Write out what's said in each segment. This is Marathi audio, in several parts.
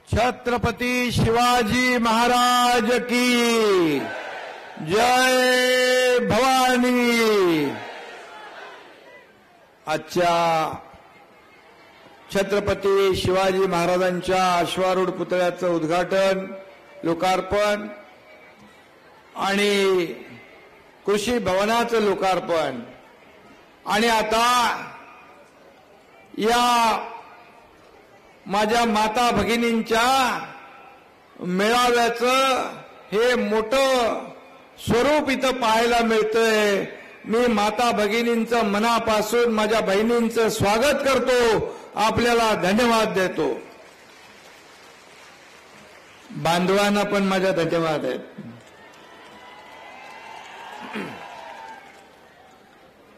छत्रपती शिवाजी महाराज की जय भवानी। आजच्या छत्रपती शिवाजी महाराजांच्या अश्वारूढ पुतळ्याचं उद्घाटन, लोकार्पण आणि कृषी भवनाचं लोकार्पण आणि आता या माझ्या माता भगिनींच्या मेळाव्याचं हे मोठं स्वरूप इथं पाहायला मिळतंय। मी माता भगिनींचं मनापासून माझ्या बहिणींचं स्वागत करतो, आपल्याला धन्यवाद देतो। बांधवांना पण माझ्या धन्यवाद आहेत,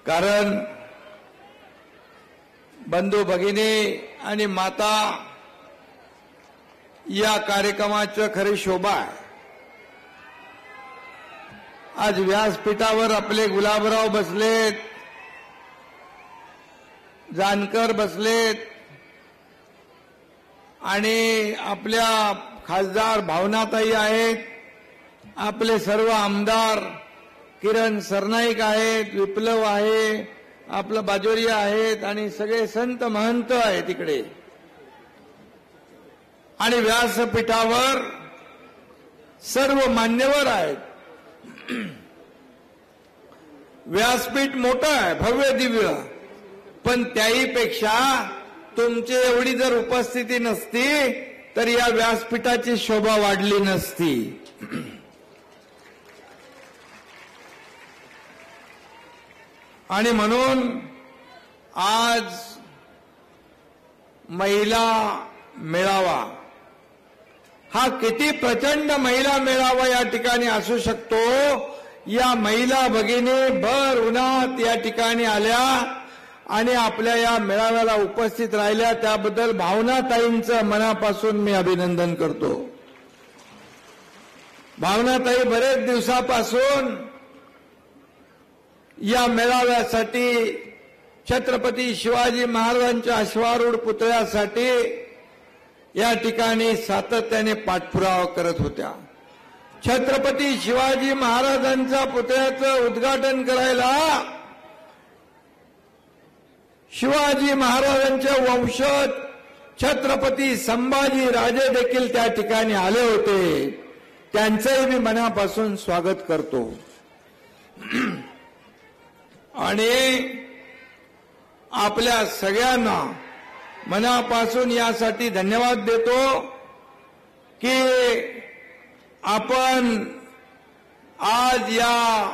कारण बंधू भगिनी आणि माता या कार्यक्रमाचं खरी शोभा आहे। आज व्यासपीठावर आपले गुलाबराव बसलेत, जानकर बसलेत आणि आपल्या खासदार भावनाताई आहेत, आपले सर्व आमदार किरण सरनाईक आहेत, विप्लव आहे, आपलं बाजोरिया आहेत आणि सगळे संत महंत आहेत तिकडे। आणि व्यासपीठावर सर्व मान्यवर आहेत। व्यासपीठ मोठं आहे, भव्य दिव्य, पण त्याहीपेक्षा तुमची एवढी जर उपस्थिती नसती तर या व्यासपीठाची शोभा वाढली नसती। आणि म्हणून आज महिला मेळावा हा किती प्रचंड महिला मेळावा या ठिकाणी असू शकतो। या महिला भगिनी भर उन्हात या ठिकाणी आल्या आणि आपल्या या मेळाव्याला उपस्थित राहिल्या, त्याबद्दल भावनाताईंचं मनापासून मी अभिनंदन करतो। भावनाताई बरेच दिवसापासून या मेळाव्यासाठी, छत्रपती शिवाजी महाराजांच्या अश्वारूढ पुतळ्यासाठी या ठिकाणी सातत्याने पाठपुरावा करत होत्या। छत्रपती शिवाजी महाराजांच्या पुतळ्याचं उद्घाटन करायला शिवाजी महाराजांचे वंशज छत्रपती संभाजी राजे देखील त्या ठिकाणी आले होते, त्यांचंही मी मनापासून स्वागत करतो। आणि आपल्या सगळ्यांना मनापासून यासाठी धन्यवाद देतो की आपण आज या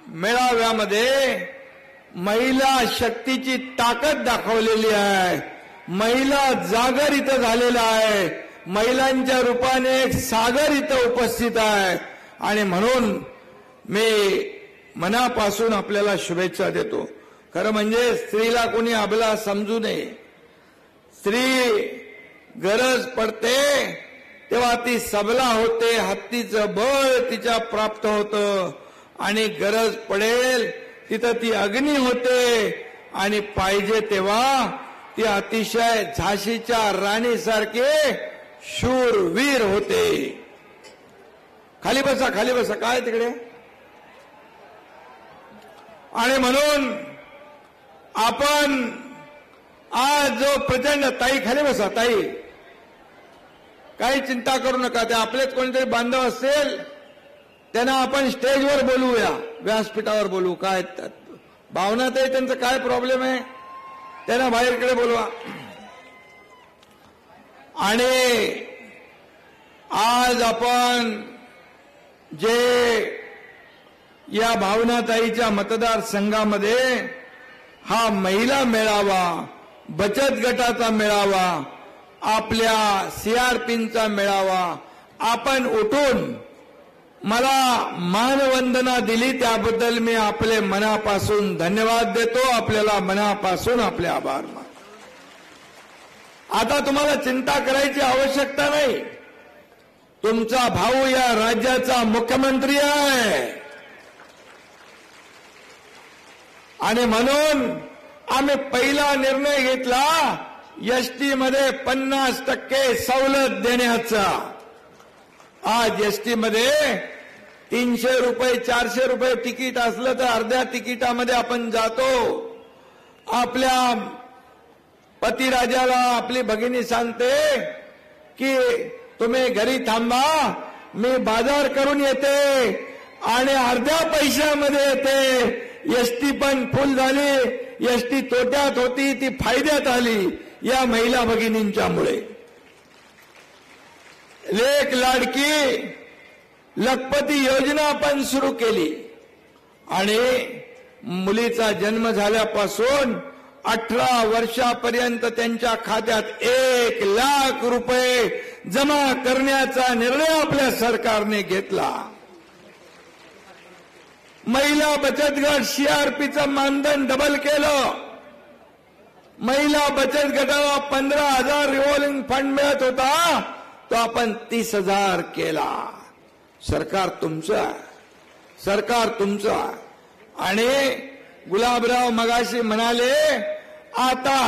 मेळाव्यामध्ये महिला शक्तीची ताकद दाखवलेली आहे। महिला जागर इथं झालेला आहे, महिलांच्या रूपाने एक सागर इथं उपस्थित आहे। आणि म्हणून मी मनापासून आपल्याला शुभेच्छा देतो। खरं म्हणजे स्त्रीला कोणी अबला समजू नये। स्त्री गरज पडते तेव्हा ती सबला होते, हत्तीचं बळ तिच्या प्राप्त होतं आणि गरज पडेल तिथं ती अग्नी होते आणि पाहिजे तेव्हा ती अतिशय झाशीच्या राणीसारखे शूरवीर होते। खाली बसा, खाली बसा, काय तिकडे। आणि म्हणून आपण आज जो प्रचंड, ताई खाली बसा, ताई काही चिंता करू नका, ते आपलेच कोणीतरी बांधव असेल त्यांना आपण स्टेजवर बोलवूया, व्यासपीठावर बोलवू। काय भावनाताई त्यांचं काय प्रॉब्लेम आहे, त्यांना बाहेरकडे बोलवा। आणि आज आपण जे या भावनाताईच्या मतदारसंघामध्ये हा महिला मेळावा, बचत गटाचा मेळावा, आपल्या सीआरपींचा मेळावा आपण उठून मला मानवंदना दिली, त्याबद्दल मी आपले मनापासून धन्यवाद देतो। आपल्याला मनापासून आपले आभार मानतो। आता तुम्हाला चिंता करायची आवश्यकता नाही, तुमचा भाऊ या राज्याचा मुख्यमंत्री आहे आणि म्हणून आम्ही पहिला निर्णय घेतला एसटी मध्ये 50% सवलत देण्याचा. आज एसटी मध्ये 300 रुपये 400 रुपये तिकीट असलं तर अर्ध्या तिकिटामध्ये आपण जातो. आपल्या पतिराजाला आपली भगिनी सांगते की तुम्ही घरी थांबा, मी बाजार करून येते, आणि अर्ध्या पैशामध्ये येते. एसटी पण फुल झाली, एसटी तोट्यात होती ती फायद्यात आली या महिला भगिनींच्यामुळे. लेक लाडकी लखपती योजना आपण सुरू केली आणि मुलीचा जन्म झाल्यापासून 18 वर्षापर्यंत त्यांच्या खात्यात 1 लाख रुपये जमा करण्याचा निर्णय आपल्या सरकारने घेतला. महिला बचत गट सीआरपीचं मानधन डबल केलं. महिला बचत गटाला 15,000 रिव्हॉल्विंग फंड मिळत होता, तो आपण 30,000 केला. सरकार तुमचं आहे, सरकार तुमचं आहे. आणि गुलाबराव मगाशी म्हणाले आता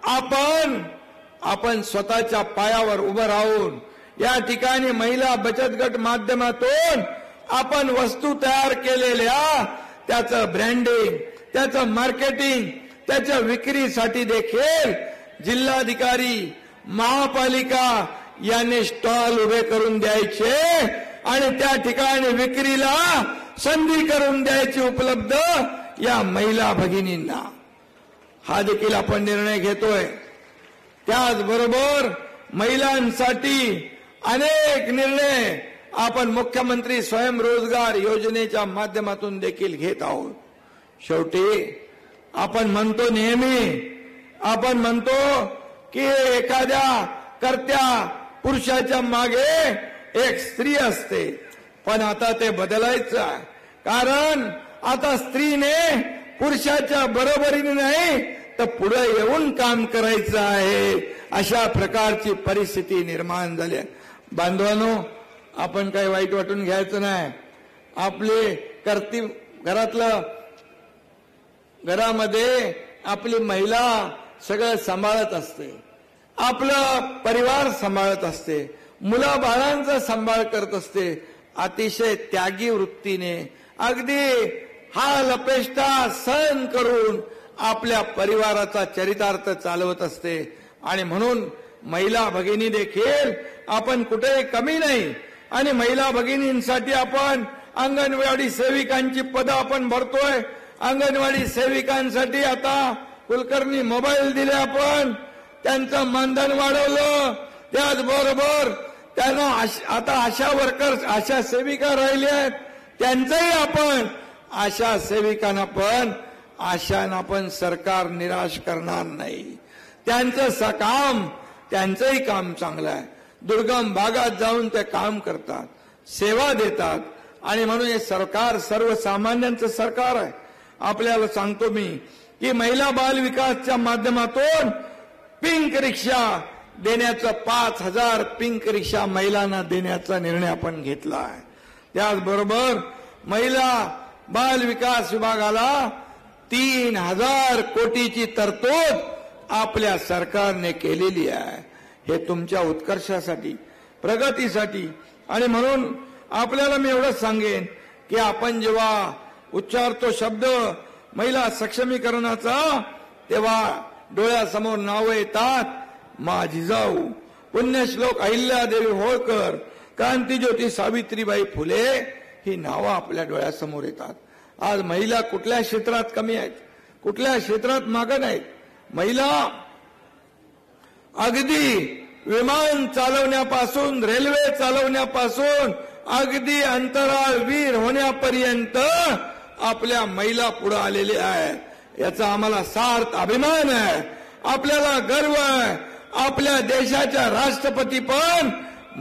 आपण स्वतःच्या पायावर उभं राहून या ठिकाणी महिला बचत गट माध्यमातून आपण वस्तू तयार केलेल्या त्याचं ब्रँडिंग, त्याचं मार्केटिंग, त्याच्या विक्रीसाठी देखील जिल्हाधिकारी, महापालिका यांनी स्टॉल उभे करून द्यायचे आणि त्या ठिकाणी विक्रीला संधी करून द्यायची उपलब्ध या महिला भगिनींना. हा देखील आपण निर्णय घेतोय. त्याचबरोबर महिलांसाठी अनेक निर्णय आपण मुख्यमंत्री स्वयंरोजगार योजनेच्या माध्यमातून देखील घेत आहोत. शेवटी आपण म्हणतो नेहमी, आपण म्हणतो की एखाद्या कर्त्या पुरुषाच्या मागे एक स्त्री असते, पण आता ते बदलायचं आहे. कारण आता स्त्रीने पुरुषाच्या बरोबरीने नाही तर पुढे येऊन काम करायचं आहे. अशा प्रकारची परिस्थिती निर्माण झाली. बांधवांनो, आपण काही वाईट वाटून घ्यायचं नाही. आपले कर्ती घरामध्ये आपली महिला सगळं सांभाळत असते, आपलं परिवार सांभाळत असते, मुला बाळांचा सांभाळ करत असते. अतिशय त्यागी वृत्तीने अगदी हाल अपेष्टा सहन करून आपल्या परिवाराचा चरितार्थ चालवत असते. आणि म्हणून महिला भगिनी देखील आपण कुठेही कमी नाही. आणि महिला भगिनींसाठी आपण अंगणवाडी सेविकांची पदं आपण भरतोय. अंगणवाडी सेविकांसाठी आता कुलकर्णी मोबाईल दिले, आपण त्यांचं मानधन वाढवलं. त्याचबरोबर त्यांना आता आशा वर्कर्स, आशा सेविका राहिल्या आहेत, त्यांचंही आपण आशा सेविकांना पण आशांना पण सरकार निराश करणार नाही. त्यांचंही काम चांगलं आहे. दुर्गम भागात जाऊन ते काम करतात, सेवा देतात. आणि म्हणून हे सरकार सर्वसामान्यांचं सरकार आहे. आपल्याला सांगतो मी की महिला बाल विकासच्या माध्यमातून पिंक रिक्षा देण्याचं 5,000 पिंक रिक्षा महिलांना देण्याचा निर्णय आपण घेतला आहे. त्याचबरोबर महिला बाल विकास विभागाला 3,000 कोटीची तरतूद आपल्या सरकारने केलेली आहे. हे तुमच्या उत्कर्षासाठी, प्रगतीसाठी. आणि म्हणून आपल्याला मी एवढंच सांगेन की आपण जेव्हा उच्चारतो शब्द महिला सक्षमीकरणाचा, तेव्हा डोळ्यासमोर नावं येतात. मा जिजाऊ, पुण्यश्लोक अहिल्यादेवी होळकर, क्रांतीज्योती सावित्रीबाई फुले, ही नावं आपल्या डोळ्यासमोर येतात. आज महिला कुठल्या क्षेत्रात कमी आहेत, कुठल्या क्षेत्रात मागे नाहीत. महिला अगदी विमान चालवण्यापासून, रेल्वे चालवण्यापासून, अगदी अंतराळवीर होण्यापर्यंत आपल्या महिला पुढे आलेल्या आहेत. याचा आम्हाला सार्थ अभिमान आहे, आपल्याला गर्व आहे. आपल्या देशाच्या राष्ट्रपती पण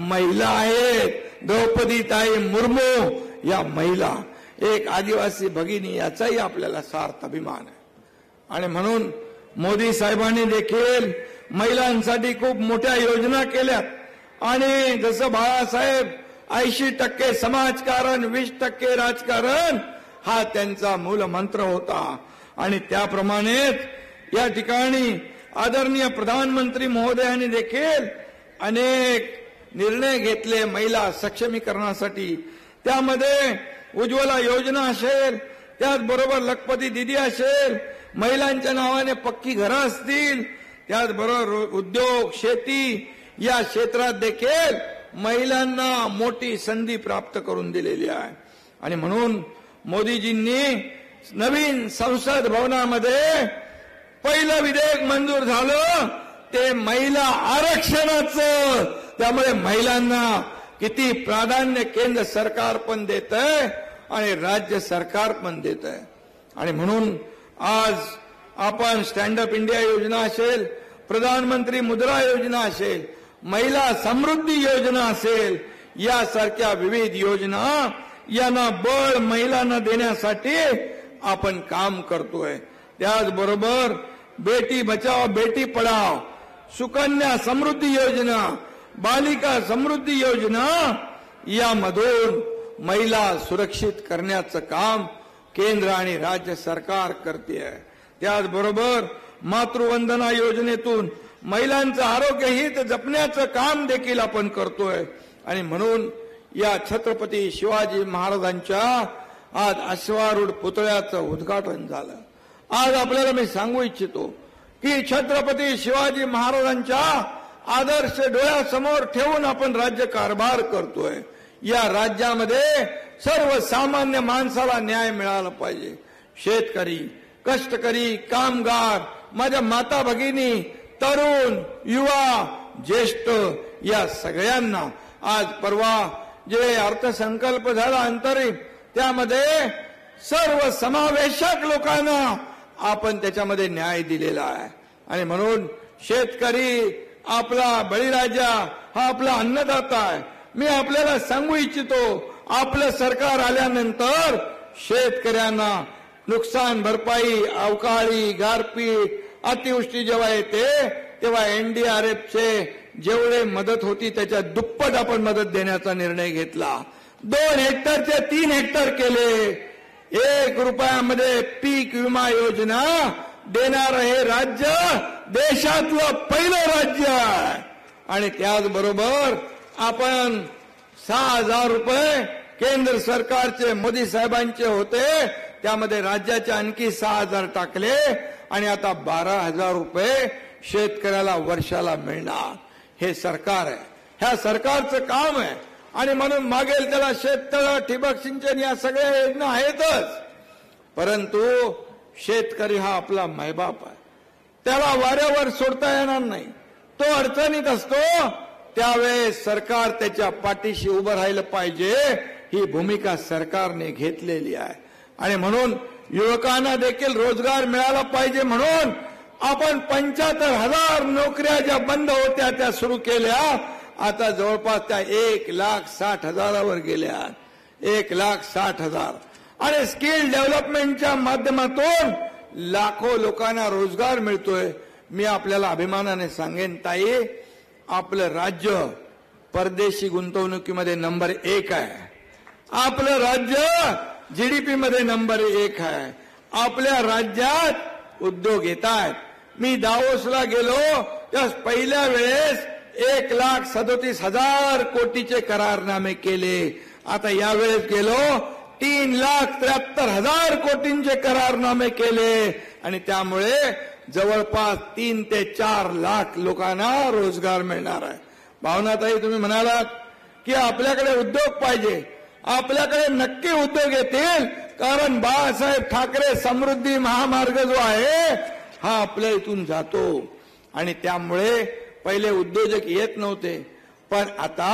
महिला आहेत. द्रौपदीताई मुर्मू या महिला, एक आदिवासी भगिनी, याचाही आपल्याला सार्थ अभिमान आहे. आणि म्हणून मोदी साहेबांनी देखील महिलांसाठी खूप मोठ्या योजना केल्यात. आणि जसं बाळासाहेब 80% समाजकारण, 20% राजकारण, हा त्यांचा मूल मंत्र होता. आणि त्याप्रमाणेच या ठिकाणी आदरणीय प्रधानमंत्री महोदयांनी देखील अनेक निर्णय घेतले महिला सक्षमीकरणासाठी. त्यामध्ये उज्ज्वला योजना असेल, त्याचबरोबर लखपती दीदी असेल, महिलांच्या नावाने पक्की घरं असतील, त्याचबरोबर उद्योग शेती या क्षेत्रात देखील महिलांना मोठी संधी प्राप्त करून दिलेली आहे. आणि म्हणून मोदीजींनी नवीन संसद भवनामध्ये पहिलं विधेयक मंजूर झालं ते महिला आरक्षणाचं. त्यामुळे महिलांना किती प्राधान्य केंद्र सरकार पण देत आहे आणि राज्य सरकार पण देत आहे. आणि म्हणून आज आपण स्टँड अप इंडिया योजना असेल, प्रधानमंत्री मुद्रा योजना असेल, महिला समृद्धी योजना असेल, यासारख्या विविध योजना यांना बळ महिलांना देण्यासाठी आपण काम करतोय. त्याचबरोबर बेटी बचाओ बेटी पढाओ, सुकन्या समृद्धी योजना, बालिका समृद्धी योजना यामधून महिला सुरक्षित करण्याचं काम केंद्र आणि राज्य सरकार करते आहे. त्याचबरोबर मातृवंदना योजनेतून महिलांचं आरोग्य हित जपण्याचं काम देखील आपण करतोय. आणि म्हणून या छत्रपती शिवाजी महाराजांच्या आज अश्वारूढ पुतळ्याचं उद्घाटन झालं. आज आपल्याला मी सांगू इच्छितो की छत्रपती शिवाजी महाराजांच्या आदर्श डोळ्यासमोर ठेवून आपण राज्य कारभार करतोय. या राज्यामध्ये सर्वसामान्य माणसाला न्याय मिळाला पाहिजे. शेतकरी, कष्टकरी, कामगार, माझ्या माता भगिनी, तरुण, युवा, ज्येष्ठ या सगळ्यांना आज परवा जे अर्थसंकल्प झाला अंतरिम, त्यामध्ये सर्व समावेशक लोकांना आपण त्याच्यामध्ये न्याय दिलेला आहे. आणि म्हणून शेतकरी आपला बळीराजा हा आपला अन्नदाता आहे. मी आपल्याला सांगू इच्छितो, आपलं सरकार आल्यानंतर शेतकऱ्यांना नुकसान भरपाई, अवकाळी, गारपीट, अतिवृष्टी जेव्हा येते तेव्हा एनडीआरएफचे जेवढे मदत होती त्याच्या दुप्पट आपण मदत देण्याचा निर्णय घेतला. 2 हेक्टरचे 3 हेक्टर केले. 1 रुपयामध्ये पीक विमा योजना देणारं हे राज्य देशातलं पहिलं राज्य आहे. आणि त्याचबरोबर आपण 6,000 रुपये केंद्र सरकारचे मोदी साहेबांचे होते, त्यामध्ये राज्याचे आणखी 6,000 टाकले आणि आता 12,000 रुपये शेतकऱ्याला वर्षाला मिळणार. हे सरकार आहे, ह्या सरकारचं काम आहे. आणि म्हणून मागेल त्याला शेततळं, ठिबक सिंचन या सगळ्या योजना आहेतच. परंतु शेतकरी हा आपला मायबाप आहे, त्याला वाऱ्यावर सोडता येणार नाही. तो अडचणीत असतो त्यावेळेस सरकार त्याच्या पाठीशी उभं राहिलं पाहिजे, ही भूमिका सरकारने घेतलेली आहे. आणि म्हणून युवकांना देखील रोजगार मिळाला पाहिजे म्हणून आपण 75,000 नोकऱ्या ज्या बंद होत्या त्या सुरू केल्या. आता जवळपास त्या 1,60,000 गेल्या. 1,60,000 आणि स्किल डेव्हलपमेंटच्या माध्यमातून लाखो लोकांना रोजगार मिळतोय. मी आपल्याला अभिमानाने सांगेन ताई, आपलं राज्य परदेशी गुंतवणुकीमध्ये नंबर 1 आहे. आपलं राज्य जीडीपी मध्ये नंबर 1 आहे. आपल्या राज्यात उद्योग येत आहेत. मी दावोसला गेलो त्या पहिल्या वेळेस 1,37,000 कोटीचे करारनामे केले. आता यावेळेस गेलो 3,73,000 कोटींचे करारनामे केले. आणि त्यामुळे जवळपास 3 ते 4 लाख लोकांना रोजगार मिळणार आहे. भावनाताई, तुम्ही म्हणालात की आपल्याकडे उद्योग पाहिजे. आपल्याकडे नक्की उद्योग येतील, कारण बाळासाहेब ठाकरे समृद्धी महामार्ग जो आहे हा आपल्या इथून जातो. आणि त्यामुळे पहिले उद्योजक येत नव्हते, पण आता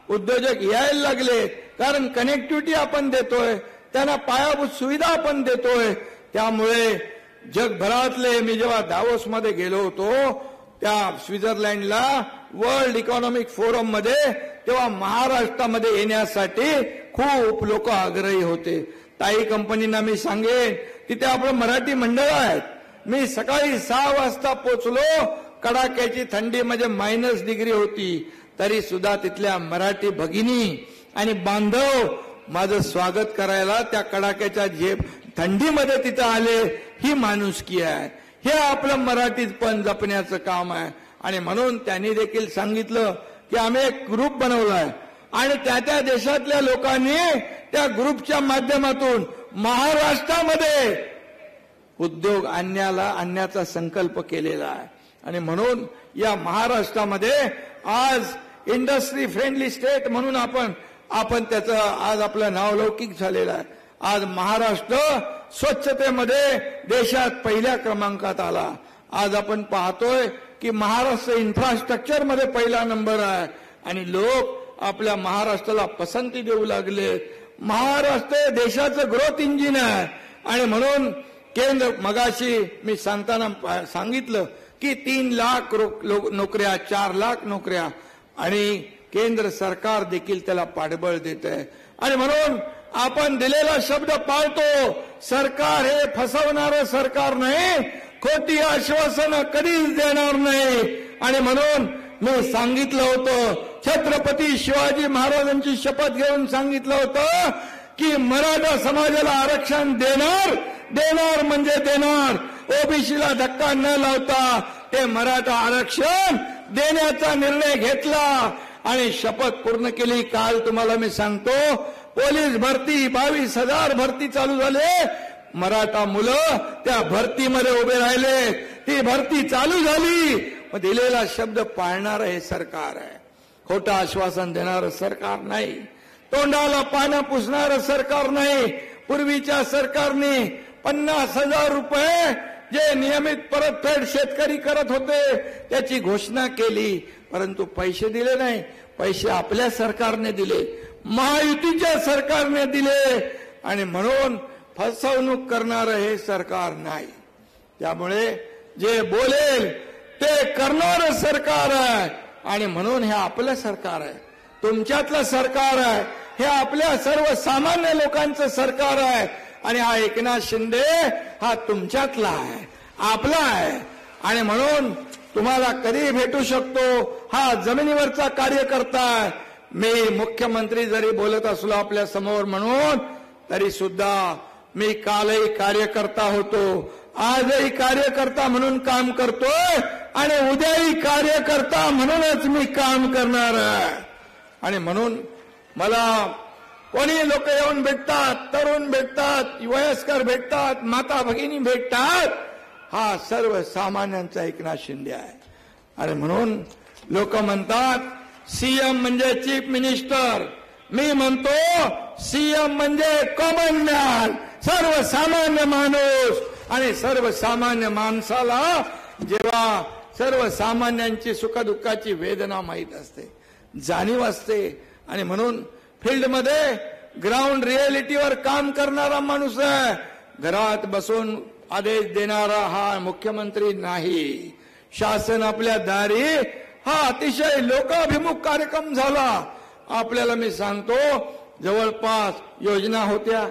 उद्योजक यायला लागले, कारण कनेक्टिव्हिटी आपण देतोय, त्यांना पायाभूत सुविधा आपण देतोय. त्यामुळे जगभरातले, मी जेव्हा दावोसमध्ये गेलो होतो त्या स्वित्झर्लंडला वर्ल्ड इकॉनॉमिक फोरम मध्ये, तेव्हा महाराष्ट्रामध्ये येण्यासाठी खूप लोक आग्रही होते. ताई कंपनींना मी सांगेन, तिथे आपलं मराठी मंडळ आहेत. मी सकाळी 6 वाजता पोचलो, कडाक्याची थंडी म्हणजे -डिग्री होती, तरी सुद्धा तिथल्या मराठी भगिनी आणि बांधव माझं स्वागत करायला त्या कडाक्याच्या थंडीमध्ये तिथं आले. ही माणुसकी आहे, हे आपलं मराठीपण जपण्याचं काम आहे. आणि म्हणून त्यांनी देखील सांगितलं की आम्ही एक ग्रुप बनवलाय आणि त्या देशातल्या लोकांनी त्या ग्रुपच्या माध्यमातून महाराष्ट्रामध्ये उद्योग आणण्याचा संकल्प केलेला आहे. आणि म्हणून या महाराष्ट्रामध्ये आज इंडस्ट्री फ्रेंडली स्टेट म्हणून आपण त्याचं आज आपलं नाव लौकिक झालेलं आहे. आज महाराष्ट्र स्वच्छतेमध्ये देशात पहिल्या क्रमांकात आला. आज आपण पाहतोय की महाराष्ट्र इन्फ्रास्ट्रक्चर मध्ये पहिला नंबर आहे आणि लोक आपल्या महाराष्ट्राला पसंती देऊ लागले. महाराष्ट्र देशाचं ग्रोथ इंजिन आहे. आणि म्हणून केंद्र मगाशी मी सांगताना सांगितलं की 3 लाख नोकऱ्या, 4 लाख नोकऱ्या आणि केंद्र सरकार देखील त्याला पाठबळ देत आहे. आणि म्हणून आपण दिलेला शब्द पाळतो. सरकार हे फसवणारं सरकार नाही, खोटी आश्वासनं कधीच देणार नाही. आणि म्हणून मी सांगितलं होतं, छत्रपती शिवाजी महाराजांची शपथ घेऊन सांगितलं होतं की मराठा समाजाला आरक्षण देणार म्हणजे देणार. ओबीसीला धक्का न लावता ते मराठा आरक्षण देण्याचा निर्णय घेतला आणि शपथ पूर्ण केली. काल तुम्हाला मी सांगतो, पोलीस भरती 22,000 भरती चालू झाले. मराठा मुलं त्या भरतीमध्ये उभे राहिले. ती भरती चालू झाली. मग दिलेला शब्द पाळणारं हे सरकार आहे. खोटं आश्वासन देणारं सरकार नाही. तोंडाला पानं पुसणारं सरकार नाही. पूर्वीच्या सरकारने 50,000 रुपये जे नियमित परतफेड शेतकरी करत होते त्याची घोषणा केली, परंतु पैसे दिले नाही. पैसे आपल्या सरकारने दिले, महायुतीच्या सरकारने दिले. आणि म्हणून फसवणूक करणारं हे सरकार नाही. त्यामुळे जे बोलेल ते करणारं सरकार आहे. आणि म्हणून हे आपलं सरकार आहे, तुमच्यातलं सरकार आहे. हे आपल्या सर्वसामान्य लोकांचं सरकार आहे. आणि हा एकनाथ शिंदे हा तुमच्यातला आहे, आपला आहे. आणि म्हणून तुम्हाला कधी भेटू शकतो, हा जमिनीवरचा कार्यकर्ता आहे. मी मुख्यमंत्री जरी बोलत असलो आपल्या समोर म्हणून, तरी सुद्धा मी कालही कार्यकर्ता होतो, आजही कार्यकर्ता म्हणून काम करतोय आणि उद्याही कार्यकर्ता म्हणूनच मी काम करणार आहे. आणि म्हणून मला कोणी लोक येऊन भेटतात, तरुण भेटतात, वयस्कर भेटतात, माता भगिनी भेटतात, हा सर्वसामान्यांचा एकनाथ शिंदे आहे. आणि म्हणून लोक म्हणतात सीएम म्हणजे चीफ मिनिस्टर. मी म्हणतो सीएम म्हणजे कॉमन मॅन, सर्वसामान्य माणूस. आणि सर्वसामान्य माणसाला जेव्हा सर्वसामान्यांची सुखदुःखाची वेदना माहीत असते, जाणीव असते. आणि म्हणून फील्डमध्ये ग्राउंड रिएलिटीवर काम करणारा माणूस आहे. घरात बसून आदेश देणारा हा मुख्यमंत्री नाही. शासन आपल्या दारी हा अतिशय लोकाभिमुख कार्यक्रम झाला. आपल्याला मी सांगतो, जवळपास योजना होत्या,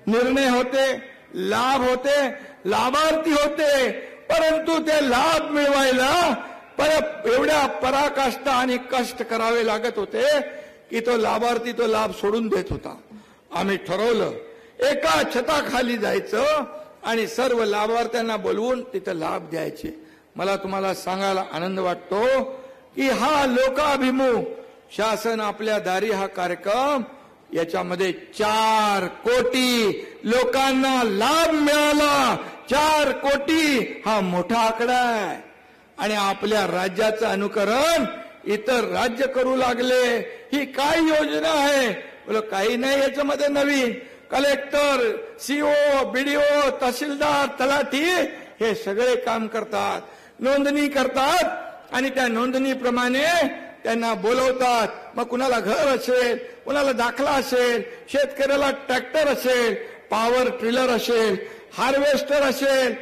निर्णय होते, लाभ होते, लाभार्थी होते, परंतु ते लाभ मिळवायला एवढ्या पराकाष्ठा आणि कष्ट करावे लागत होते की तो लाभार्थी तो लाभ सोडून देत होता. आम्ही ठरवलं एका छताखाली जायचं आणि सर्व लाभार्थ्यांना बोलवून तिथं लाभ द्यायचे. मला तुम्हाला सांगायला आनंद वाटतो की हा लोकाभिमुख शासन आपल्या दारी हा कार्यक्रम, याच्यामध्ये 4 कोटी लोकांना लाभ मिळाला. 4 कोटी हा मोठा आकडा आहे. आणि आपल्या राज्याचं अनुकरण इतर राज्य करू लागले. ही काय योजना आहे? बोल काही नाही याच्यामध्ये नवीन. कलेक्टर, सीओ, बीडीओ, तहसीलदार, तलाठी हे सगळे काम करतात, नोंदणी करतात आणि त्या नोंदणीप्रमाणे त्यांना बोलवतात. मग कुणाला घर असेल, कुणाला दाखला असेल, शेतकऱ्याला ट्रॅक्टर असेल, पॉवर ट्रिलर असेल, हार्वेस्टर असेल,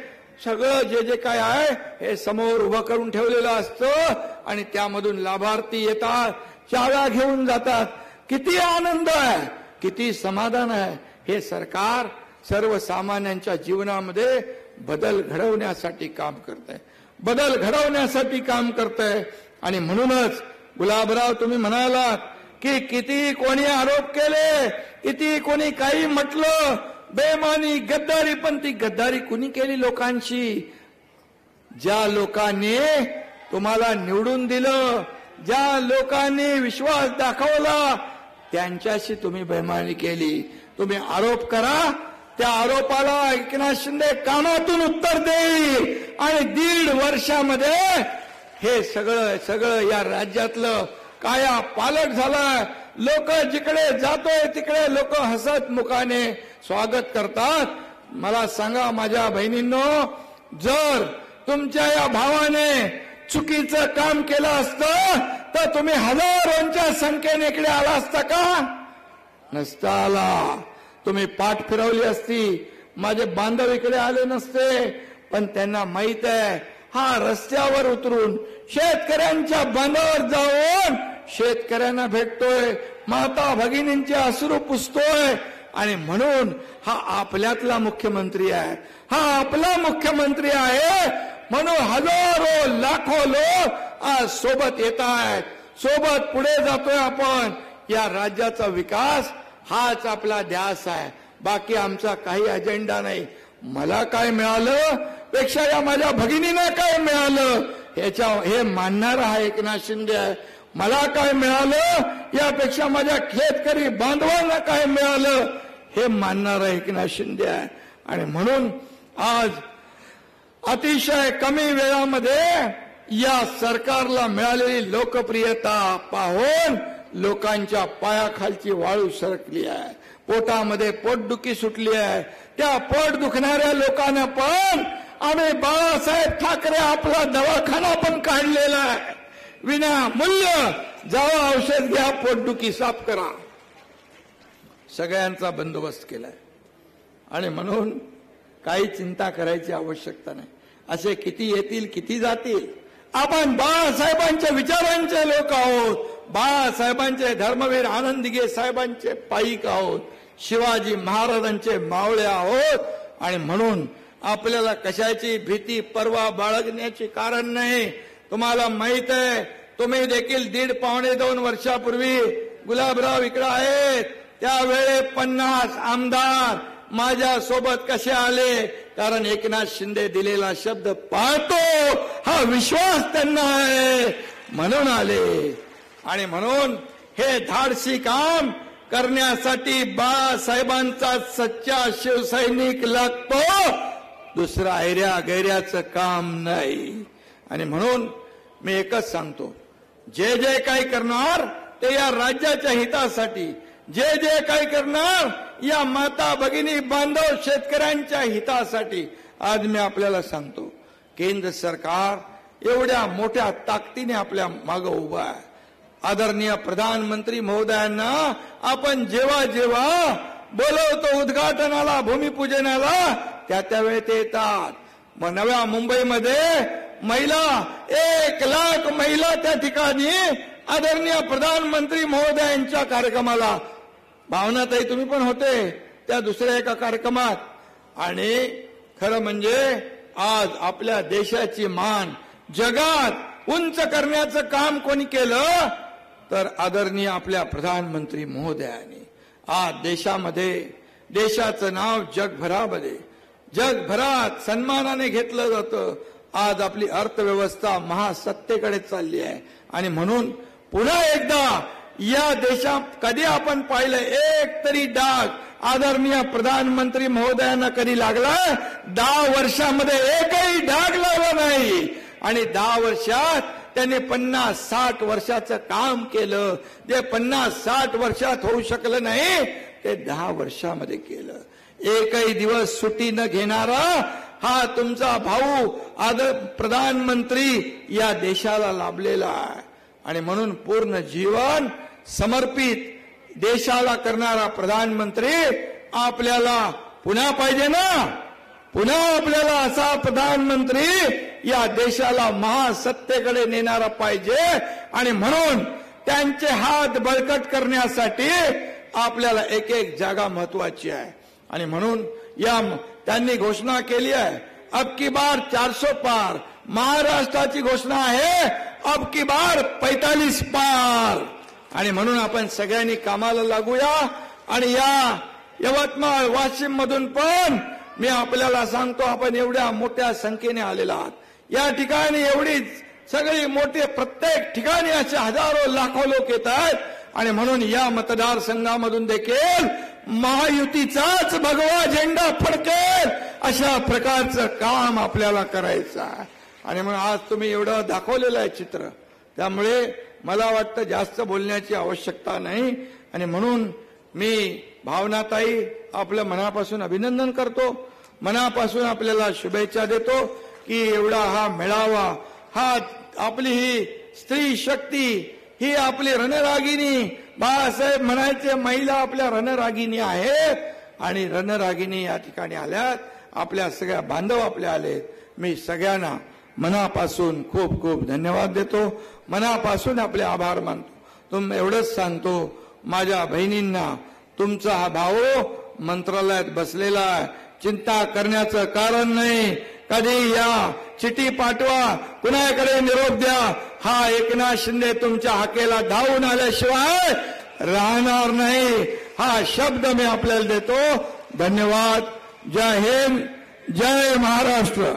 सगळं जे जे काय आहे हे समोर उभं करून ठेवलेलं असतं आणि त्यामधून लाभार्थी येतात, चाव्या घेऊन जातात. किती आनंद आहे, किती समाधान आहे. हे सरकार सर्वसामान्यांच्या जीवनामध्ये बदल घडवण्यासाठी काम करत आहे, बदल घडवण्यासाठी काम करत आहे. आणि म्हणूनच गुलाबराव तुम्ही म्हणालात की किती कोणी आरोप केले, किती कोणी काही म्हटलं, बेमानी गद्दारी, पण ती गद्दारी कुणी केली लोकांशी? ज्या लोकांनी तुम्हाला निवडून दिलं, ज्या लोकांनी विश्वास दाखवला, त्यांच्याशी तुम्ही बेईमानी केली. तुम्ही आरोप करा, त्या आरोपाला एकनाथ शिंदे कामातून उत्तर देईल आणि 1.5 वर्षामध्ये हे सगळं या राज्यातलं काया पालट झालं. लोक जिकडे जातोय तिकडे लोक हसत मुखाने स्वागत करतात. मला सांगा माझ्या बहिणींनो, जर तुमच्या या भावाने चुकीचं काम केलं असतं तर तुम्ही हजारोंच्या संख्येने इकडे आला असता का? नसता आला. तुम्ही पाठ फिरवली असती, माझे बांधव इकडे आले नसते. पण त्यांना माहित आहे, हा रस्त्यावर उतरून शेतकऱ्यांच्या बांधावर जाऊन शेतकऱ्यांना भेटतोय, माता भगिनींचे अश्रू पुसतोय आणि म्हणून हा आपल्यातला मुख्यमंत्री आहे. हा आपला मुख्यमंत्री आहे म्हणून हजारो लाखो लोक आज सोबत येत आहेत, सोबत पुढे जातोय आपण. या राज्याचा विकास हाच आपला ध्यास आहे. बाकी आमचा काही अजेंडा नाही. मला काय मिळालं पेक्षा या माझ्या भगिनींना काय मिळालं हे मानणारा हा एकनाथ शिंदे आहे. मला काय मिळालं यापेक्षा माझ्या शेतकरी बांधवांना काय मिळालं हे मानणारा एकनाथ शिंदे आहे. आणि म्हणून आज अतिशय कमी वेळामध्ये या सरकारला मिळालेली लोकप्रियता पाहून लोकांच्या पायाखालची वाळू सरकली आहे, पोटामध्ये पोटदुखी सुटली आहे. त्या पोट दुखणाऱ्या लोकांना पण आम्ही बाळासाहेब ठाकरे आपला दवाखाना पण काढलेला आहे. विना मूल्य जावा, औषध घ्या, पोटदुखी साफ करा, सगळ्यांचा बंदोबस्त केलाय. आणि म्हणून काही चिंता करायची आवश्यकता नाही. असे किती येतील किती जातील, आपण बाळासाहेबांच्या विचारांचे लोक आहोत. बाळासाहेबांचे धर्मवीर आनंद दिघे साहेबांचे पाईक आहोत. शिवाजी महाराजांचे मावळे आहोत. आणि म्हणून आपल्याला कशाची भीती पर्वा बाळगण्याचे कारण नाही. तुम्हाला माहित आहे, तुम्ही देखील 1.5-2 वर्षापूर्वी गुलाबराव इकडे आहेत त्यावेळे 50 आमदार माझ्या सोबत कसे आले, कारण एकनाथ शिंदे दिलेला शब्द पाळतो हा विश्वास त्यांना आहे म्हणून आले. आणि म्हणून हे धाडसी काम करण्यासाठी बाळासाहेबांचा सच्चा शिवसैनिक लागतो, दुसरा ऐऱ्या गैऱ्याचं काम नाही. आणि म्हणून मी एकच सांगतो, जे जे काही करणार ते या राज्याच्या हितासाठी, जे जे काही करणार या माता भगिनी बांधव शेतकऱ्यांच्या हितासाठी. आज मी आपल्याला सांगतो, केंद्र सरकार एवढ्या मोठ्या ताकदीने आपल्या मागे उभं आहे. आदरणीय प्रधानमंत्री महोदयांना आपण जेव्हा जेव्हा बोलवतो उद्घाटनाला, भूमिपूजनाला, त्या वेळेत ते येतात. मग नव्या मुंबईमध्ये महिला 1 लाख महिला त्या ठिकाणी आदरणीय प्रधानमंत्री महोदयांच्या कार्यक्रमाला, भावनाताई तुम्ही पण होते त्या दुसऱ्या एका कार्यक्रमात. आणि खरं म्हणजे आज आपल्या देशाची मान जगात उंच करण्याचं काम कोणी केलं तर आदरणीय आपल्या प्रधानमंत्री महोदयांनी. आज देशामध्ये देशाचं नाव जगभरात सन्मानाने घेतलं जातं. आज आपली अर्थव्यवस्था महासत्तेकडे चालली आहे. आणि म्हणून पुन्हा एकदा या देशात कधी आपण पाहिलं एक तरी डाग आदरणीय प्रधानमंत्री महोदयांना कधी लागला? 10 वर्षामध्ये एकही डाग लागला नाही. आणि 10 वर्षात त्यांनी 50-60 वर्षाचं काम केलं. जे 50-60 वर्षात होऊ शकलं नाही ते 10 वर्षामध्ये केलं. एकही दिवस सुट्टी न घेणारा हा तुमचा भाऊ प्रधानमंत्री या देशाला लाभलेला आहे. आणि म्हणून पूर्ण जीवन समर्पित देशाला करणारा प्रधानमंत्री आपल्याला पुन्हा पाहिजे ना. पुन्हा आपल्याला असा प्रधानमंत्री या देशाला महासत्तेकडे नेणारा पाहिजे. आणि म्हणून त्यांचे हात बळकट करण्यासाठी आपल्याला एक एक जागा महत्वाची आहे. आणि म्हणून त्यांनी घोषणा केली आहे, अब की बार 400 पार. महाराष्ट्राची घोषणा आहे अब की बार 45 पार. आणि म्हणून आपण सगळ्यांनी कामाला लागूया. आणि या यवतमाळ वाशिम मधून पण मी आपल्याला सांगतो, आपण एवढ्या मोठ्या संख्येने आलेला आहात. या ठिकाणी एवढीच सगळी मोठे प्रत्येक ठिकाणी असे हजारो लाखो लोक येत आहेत आणि म्हणून या मतदारसंघामधून देखील महायुतीचाच भगवा झेंडा फडकेल अशा प्रकारचं काम आपल्याला करायचं आहे. आणि म्हणून आज तुम्ही एवढं दाखवलेलं आहे चित्र, त्यामुळे मला वाटतं जास्त बोलण्याची आवश्यकता नाही. आणि म्हणून मी भावनाताई आपलं मनापासून अभिनंदन करतो, मनापासून आपल्याला शुभेच्छा देतो की एवढा हा मेळावा, हा आपली ही स्त्री शक्ती, ही आपली रणरागिणी, बाळासाहेब म्हणायचे महिला आपल्या रणरागिणी आहेत आणि रणरागिणी या ठिकाणी आल्यात, आपल्या सगळ्या बांधव आपल्या आलेत. मी सगळ्यांना मनापासून खूप खूप धन्यवाद देतो, मनापासून आपले आभार मानतो. एवढंच सांगतो माझ्या बहिणींना, तुमचा हा भाऊ मंत्रालयात बसलेला आहे, चिंता करण्याचं कारण नाही. कधी या चिठी पाठवा, कुणाकडे निरोप द्या, हा एकनाथ शिंदे तुमच्या हाकेला धावून आल्याशिवाय राहणार नाही, हा शब्द मी आपल्याला देतो. धन्यवाद. जय हिंद, जय महाराष्ट्र.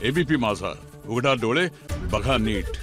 एबीपी माझा, उघडा डोळे बघा नीट.